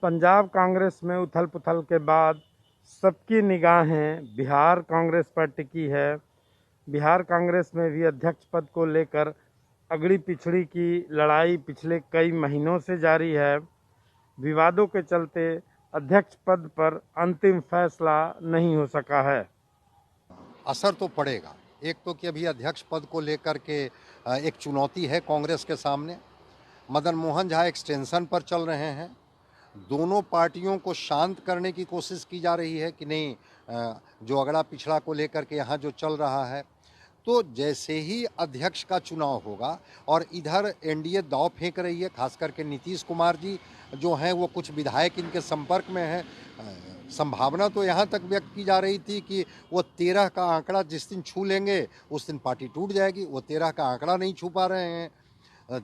पंजाब कांग्रेस में उथल पुथल के बाद सबकी निगाहें बिहार कांग्रेस पर टिकी है। बिहार कांग्रेस में भी अध्यक्ष पद को लेकर अगड़ी पिछड़ी की लड़ाई पिछले कई महीनों से जारी है। विवादों के चलते अध्यक्ष पद पर अंतिम फैसला नहीं हो सका है। असर तो पड़ेगा। एक तो कि अभी अध्यक्ष पद को लेकर के एक चुनौती है कांग्रेस के सामने। मदन मोहन झा एक्सटेंशन पर चल रहे हैं। दोनों पार्टियों को शांत करने की कोशिश की जा रही है कि नहीं, जो अगड़ा पिछड़ा को लेकर के यहाँ जो चल रहा है, तो जैसे ही अध्यक्ष का चुनाव होगा और इधर एनडीए दांव फेंक रही है, खास करके नीतीश कुमार जी जो हैं वो कुछ विधायक इनके संपर्क में हैं। संभावना तो यहाँ तक व्यक्त की जा रही थी कि वो 13 का आंकड़ा जिस दिन छू लेंगे उस दिन पार्टी टूट जाएगी। वो 13 का आंकड़ा नहीं छू पा रहे हैं,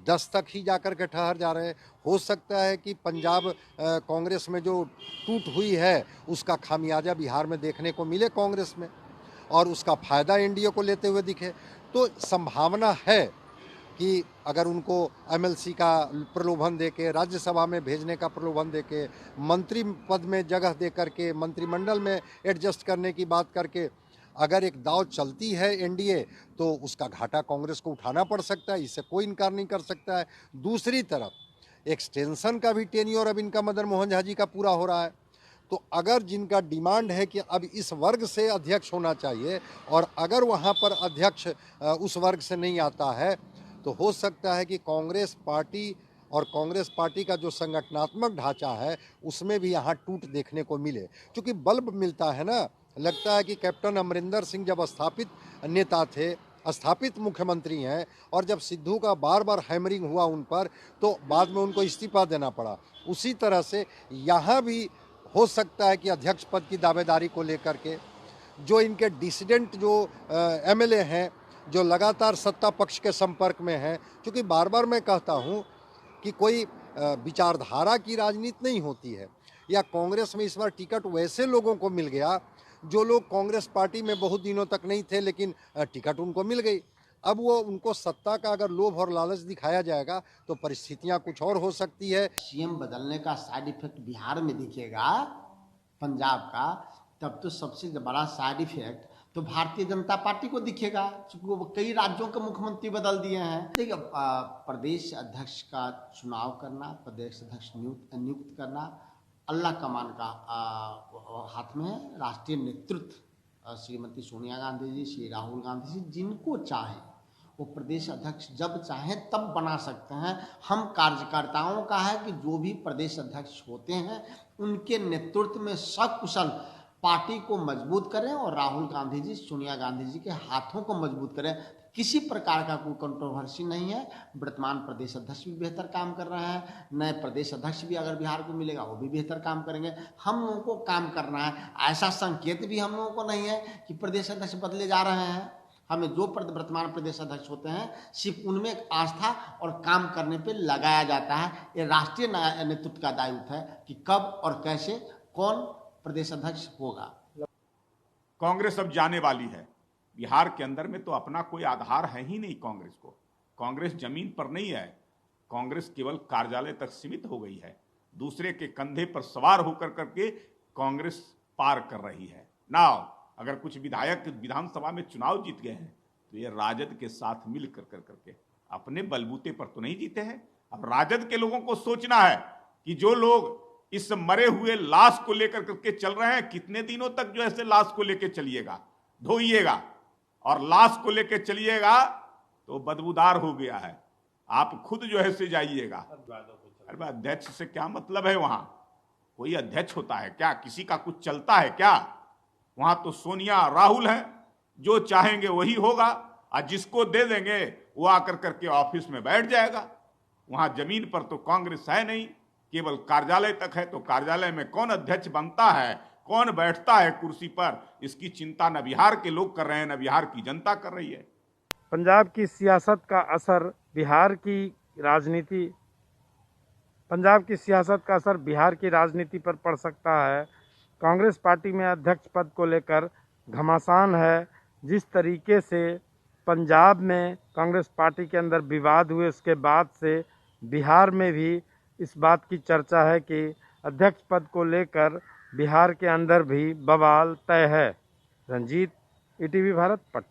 10 तक ही जाकर के ठहर जा रहे हैं। हो सकता है कि पंजाब कांग्रेस में जो टूट हुई है उसका खामियाजा बिहार में देखने को मिले कांग्रेस में, और उसका फ़ायदा एनडीए को लेते हुए दिखे। तो संभावना है कि अगर उनको एमएलसी का प्रलोभन देके, राज्यसभा में भेजने का प्रलोभन देके, मंत्री पद में जगह दे करके, मंत्रिमंडल में एडजस्ट करने की बात करके अगर एक दाव चलती है एनडीए, तो उसका घाटा कांग्रेस को उठाना पड़ सकता है। इससे कोई इनकार नहीं कर सकता है। दूसरी तरफ एक्सटेंशन का भी टेन्योर अब इनका मदन मोहन झा जी का पूरा हो रहा है। तो अगर जिनका डिमांड है कि अब इस वर्ग से अध्यक्ष होना चाहिए, और अगर वहाँ पर अध्यक्ष उस वर्ग से नहीं आता है, तो हो सकता है कि कांग्रेस पार्टी और कांग्रेस पार्टी का जो संगठनात्मक ढांचा है उसमें भी यहाँ टूट देखने को मिले। क्योंकि बल्ब मिलता है ना, लगता है कि कैप्टन अमरिंदर सिंह जब स्थापित नेता थे, स्थापित मुख्यमंत्री हैं, और जब सिद्धू का बार बार हैमरिंग हुआ उन पर, तो बाद में उनको इस्तीफा देना पड़ा। उसी तरह से यहाँ भी हो सकता है कि अध्यक्ष पद की दावेदारी को लेकर के जो इनके डिसिडेंट जो एमएलए हैं, जो लगातार सत्ता पक्ष के संपर्क में हैं, क्योंकि बार बार मैं कहता हूं कि कोई विचारधारा की राजनीति नहीं होती है, या कांग्रेस में इस बार टिकट वैसे लोगों को मिल गया जो लोग कांग्रेस पार्टी में बहुत दिनों तक नहीं थे, लेकिन टिकट उनको मिल गई। अब वो उनको सत्ता का अगर लोभ और लालच दिखाया जाएगा तो परिस्थितियां कुछ और हो सकती है। सीएम बदलने का साइड इफेक्ट बिहार में दिखेगा पंजाब का, तब तो सबसे बड़ा साइड इफेक्ट तो भारतीय जनता पार्टी को दिखेगा, क्योंकि वो कई राज्यों के मुख्यमंत्री बदल दिए हैं। देखिए, प्रदेश अध्यक्ष का चुनाव करना, प्रदेश अध्यक्ष नियुक्त करना अल्लाह कमान का हाथ में है। राष्ट्रीय नेतृत्व श्रीमती सोनिया गांधी जी, श्री राहुल गांधी जी, जिनको चाहे वो प्रदेश अध्यक्ष जब चाहें तब बना सकते हैं। हम कार्यकर्ताओं का है कि जो भी प्रदेश अध्यक्ष होते हैं उनके नेतृत्व में सकुशल पार्टी को मजबूत करें, और राहुल गांधी जी, सोनिया गांधी जी के हाथों को मजबूत करें। किसी प्रकार का कोई कंट्रोवर्सी नहीं है। वर्तमान प्रदेश अध्यक्ष भी बेहतर काम कर रहे हैं, नए प्रदेश अध्यक्ष भी अगर बिहार को मिलेगा वो भी बेहतर काम करेंगे। हम लोगों को काम करना है। ऐसा संकेत भी हम लोगों को नहीं है कि प्रदेश अध्यक्ष बदले जा रहे हैं। हमें जो वर्तमान प्रदेश अध्यक्ष होते हैं सिर्फ उनमें आस्था और काम करने पे लगाया जाता है। ये राष्ट्रीय नेतृत्व का दायित्व है कि कब और कैसे कौन प्रदेश अध्यक्ष होगा। कांग्रेस अब जाने वाली है। बिहार के अंदर में तो अपना कोई आधार है ही नहीं कांग्रेस को। कांग्रेस जमीन पर नहीं है। कांग्रेस केवल कार्यालय तक सीमित हो गई है। दूसरे के कंधे पर सवार होकर करके कांग्रेस पार कर रही है। नाउ अगर कुछ विधायक विधानसभा में चुनाव जीत गए हैं तो ये राजद के साथ मिल कर करके, अपने बलबूते पर तो नहीं जीते हैं। अब राजद के लोगों को सोचना है कि जो लोग इस मरे हुए लाश को लेकर करके चल रहे हैं, कितने दिनों तक जो ऐसे लाश को लेकर चलिएगा, धोइएगा और लाश को लेकर चलिएगा तो बदबूदार हो गया है। आप खुद जो है से जाइएगा। अरे अध्यक्ष से क्या मतलब है? वहां कोई अध्यक्ष होता है क्या? किसी का कुछ चलता है क्या? वहां तो सोनिया राहुल हैं, जो चाहेंगे वही होगा, और जिसको दे देंगे वो आकर करके ऑफिस में बैठ जाएगा। वहां जमीन पर तो कांग्रेस है नहीं, केवल कार्यालय तक है। तो कार्यालय में कौन अध्यक्ष बनता है, कौन बैठता है कुर्सी पर, इसकी चिंता न बिहार के लोग कर रहे हैं, न बिहार की जनता कर रही है। पंजाब की सियासत का असर बिहार की राजनीति पर पड़ सकता है। कांग्रेस पार्टी में अध्यक्ष पद को लेकर घमासान है। जिस तरीके से पंजाब में कांग्रेस पार्टी के अंदर विवाद हुए, उसके बाद से बिहार में भी इस बात की चर्चा है कि अध्यक्ष पद को लेकर बिहार के अंदर भी बवाल तय है। रंजीत, ईटीवी भारत, पटना।